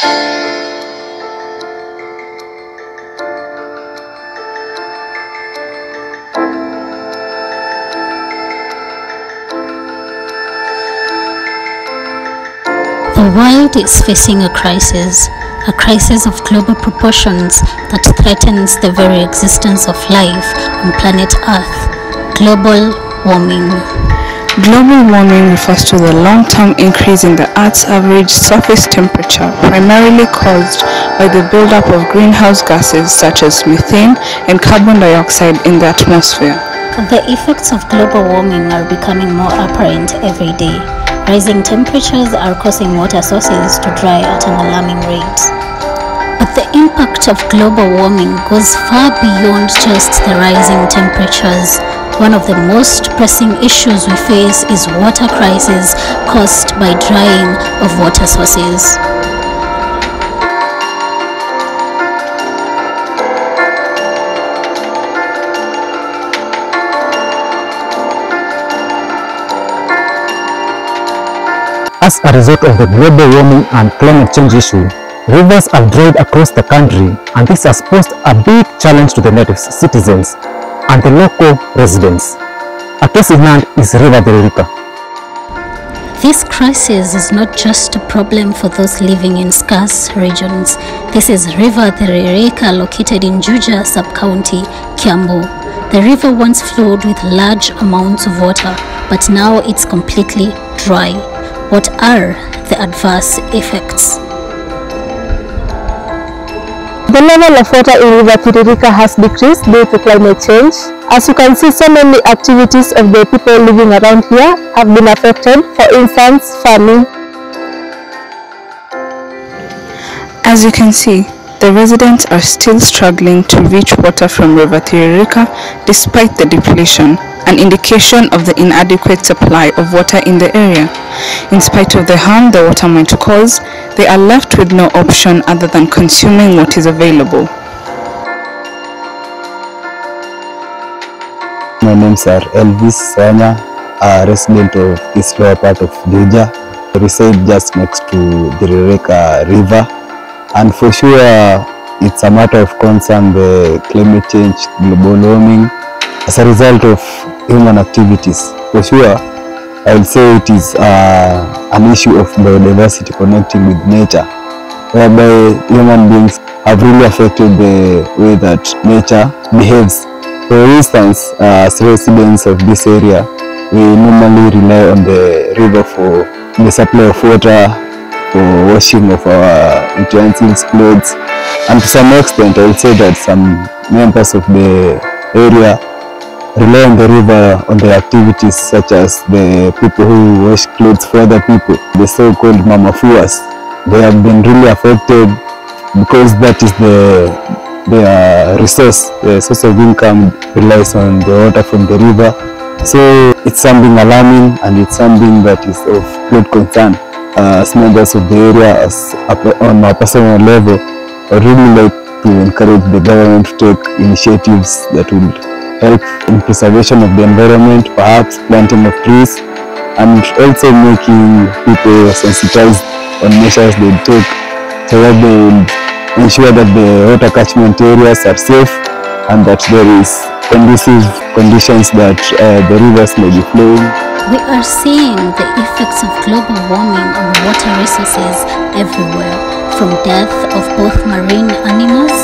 The world is facing a crisis of global proportions that threatens the very existence of life on planet Earth. Global warming. Global warming refers to the long-term increase in the Earth's average surface temperature, primarily caused by the buildup of greenhouse gases such as methane and carbon dioxide in the atmosphere. The effects of global warming are becoming more apparent every day. Rising temperatures are causing water sources to dry at an alarming rate. But the impact of global warming goes far beyond just the rising temperatures. One of the most pressing issues we face is water crisis caused by drying of water sources. As a result of the global warming and climate change issue, rivers have dried across the country, and this has posed a big challenge to the native citizens and the local residents. A case in hand is River Thiririca. This crisis is not just a problem for those living in scarce regions. This is River Thiririca, located in Juja sub-county, Kiambu. The river once flowed with large amounts of water, but now it's completely dry. What are the adverse effects? The level of water in River Thiririca has decreased due to climate change. As you can see, so many activities of the people living around here have been affected, for instance, farming. As you can see, the residents are still struggling to reach water from River Thiririca despite the depletion, an indication of the inadequate supply of water in the area. In spite of the harm the water might cause, they are left with no option other than consuming what is available. My names are Elvis Sanya, a resident of this lower part of Juja. I reside just next to the Thiririca River, and for sure it's a matter of concern, the climate change, global warming, as a result of human activities. For sure, I will say it is an issue of biodiversity connecting with nature, whereby human beings have really affected the way that nature behaves. For instance, as residents of this area, we normally rely on the river for the supply of water, for washing of our utensils, clothes, and to some extent I will say that some members of the area rely on the river on their activities, such as the people who wash clothes for other people, the so-called mamafuas. They have been really affected because that is their resource. The source of income relies on the water from the river. So it's something alarming, and it's something that is of great concern. As members of the area, on a personal level, I would really like to encourage the government to take initiatives that will help in preservation of the environment, perhaps planting of trees, and also making people sensitized on measures they take so that they will ensure that the water catchment areas are safe and that there is conducive conditions that the rivers may be flowing. We are seeing the effects of global warming on water resources everywhere, from death of both marine animals,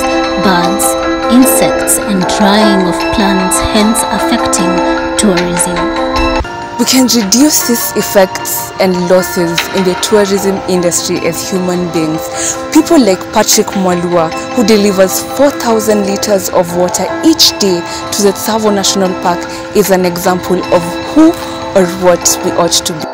birds, insects, and drying of plants, hence affecting tourism. We can reduce these effects and losses in the tourism industry as human beings. People like Patrick Mwalua, who delivers 4,000 liters of water each day to the Tsavo National Park, is an example of who or what we ought to be.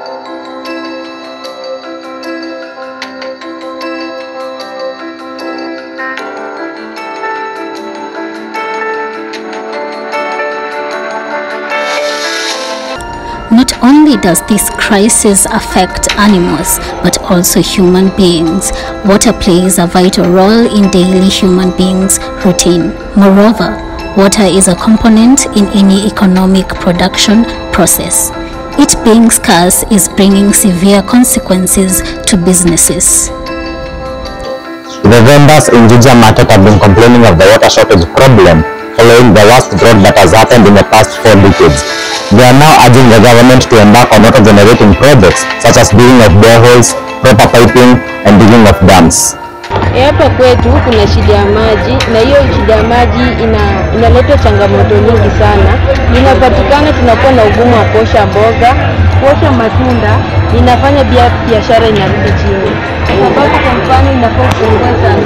Not only does this crisis affect animals, but also human beings. Water plays a vital role in daily human beings' routine. Moreover, water is a component in any economic production process. It being scarce is bringing severe consequences to businesses. The vendors in Juja Market have been complaining of the water shortage problem following the worst drought that has happened in the past 4 decades. They are now urging the government to embark on water generating projects such as digging of boreholes, proper piping and digging of dams. Hapa kwetu kuna shida ya maji, na hiyo shida ya maji inaleta changamoto nyingi sana. Inapatikana tunakuwa na ugumu wa kuosha mboga, kuosha matunda, inafanya biashara inarudi chini. Sababu kwa mfano inafaa kuongea saa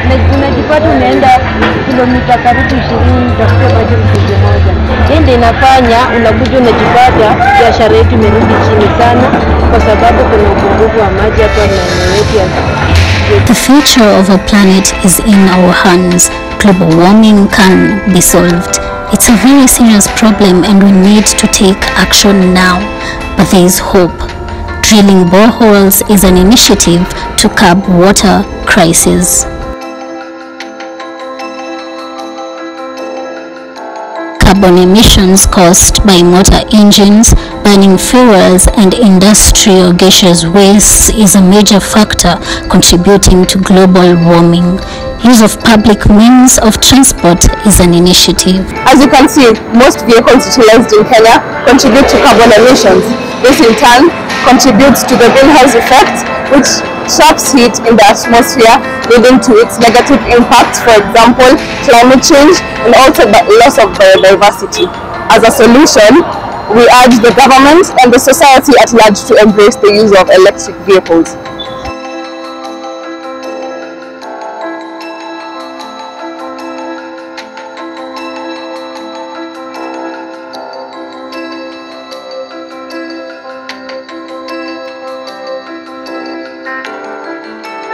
2 na unajipata unaenda kilomita karibu 20 utafuta maji mtungi moja. Hii ndio inafanya unakuja unajipata biashara yetu imerudi chini sana kwa sababu kuna upungufu wa maji hapa maeneo yetu ya. The future of our planet is in our hands. Global warming can be solved. It's a very serious problem and we need to take action now. But there is hope. Drilling boreholes is an initiative to curb water crisis. Carbon emissions caused by motor engines, burning fuels and industrial gaseous wastes is a major factor contributing to global warming. Use of public means of transport is an initiative. As you can see, most vehicles utilized in Kenya contribute to carbon emissions. This in turn contributes to the greenhouse effect, which traps heat in the atmosphere, leading to its negative impacts, for example, climate change and also the loss of biodiversity. As a solution, we urge the government and the society at large to embrace the use of electric vehicles.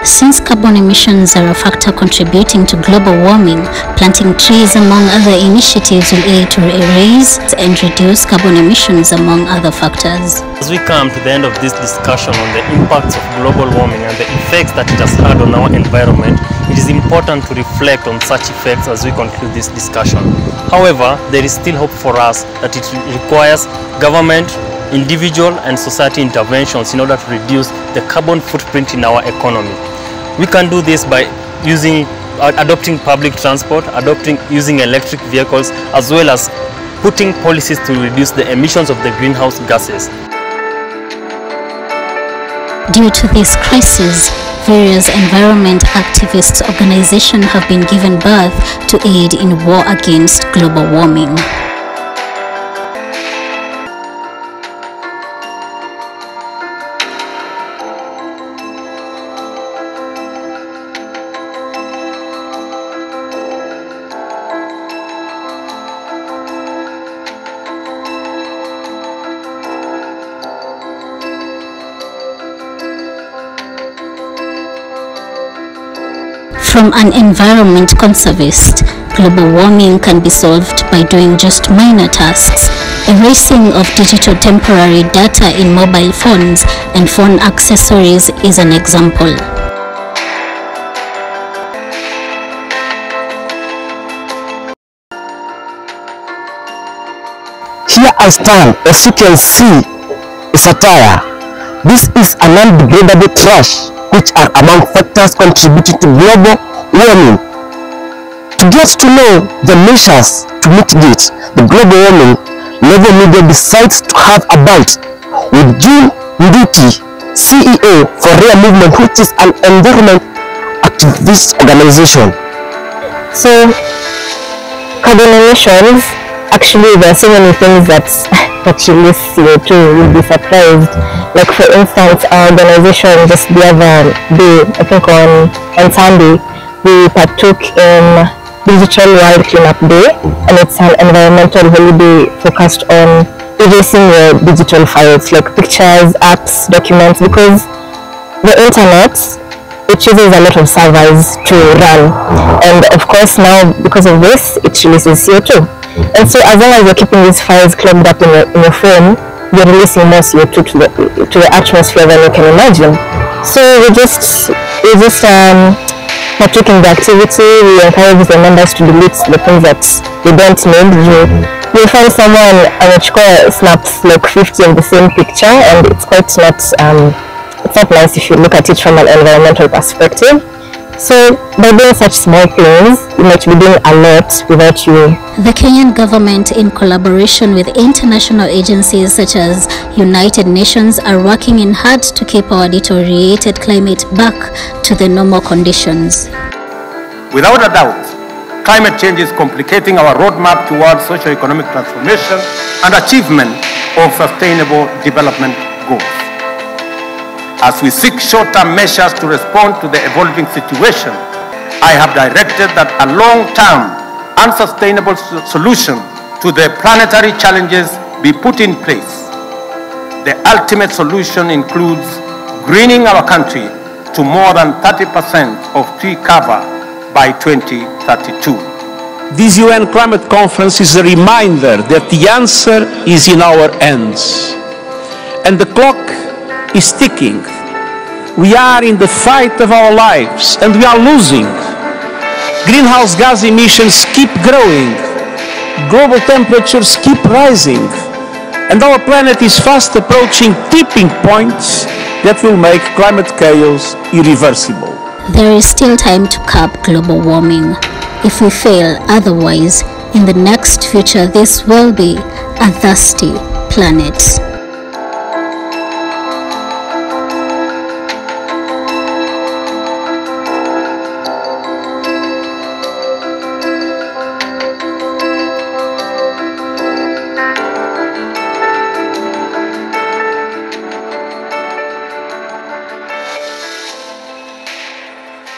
Since carbon emissions are a factor contributing to global warming, planting trees among other initiatives will aid to erase and reduce carbon emissions among other factors. As we come to the end of this discussion on the impacts of global warming and the effects that it has had on our environment, it is important to reflect on such effects as we conclude this discussion. However, there is still hope for us that it requires government, individual and society interventions in order to reduce the carbon footprint in our economy. We can do this by adopting public transport, using electric vehicles, as well as putting policies to reduce the emissions of the greenhouse gases. Due to this crisis, various environment activist organizations have been given birth to aid in war against global warming. From an environment conservist, global warming can be solved by doing just minor tasks. Erasing of digital temporary data in mobile phones and phone accessories is an example. Here I stand, as you can see, is a tire. This is a non-degradable trash, which are among factors contributing to global warming. To get to know the measures to mitigate the global warming, Level Media decides to have a bite with June Nduti, CEO for Rare Movement, which is an environment activist organization. So, carbon emissions, actually there are so many things that release CO2, you'll be surprised. Like for instance, our organization just the other day, I think on Sunday, we partook in Digital World Cleanup Day, and it's an environmental holiday focused on erasing your digital files like pictures, apps, documents, because the internet, it uses a lot of servers to run, and of course now because of this it releases CO2, and so as long as you're keeping these files clogged up in your phone, you're releasing more CO2 to the atmosphere than you can imagine. So we just partook in the activity. We encourage the members to delete the things that they don't need. You find someone snaps like 50 of the same picture, and it's quite not nice if you look at it from an environmental perspective. So by doing such small things, you might be doing a lot without you. The Kenyan government, in collaboration with international agencies such as United Nations, are working in hard to keep our deteriorated climate back to the normal conditions. Without a doubt, climate change is complicating our roadmap towards socio-economic transformation and achievement of sustainable development goals. As we seek short-term measures to respond to the evolving situation, I have directed that a long-term and sustainable solution to the planetary challenges be put in place. The ultimate solution includes greening our country to more than 30% of tree cover by 2032. This UN Climate Conference is a reminder that the answer is in our hands. And the clock is ticking. We are in the fight of our lives and we are losing. Greenhouse gas emissions keep growing. Global temperatures keep rising. And our planet is fast approaching tipping points that will make climate chaos irreversible. There is still time to curb global warming. If we fail otherwise, in the next future this will be a thirsty planet.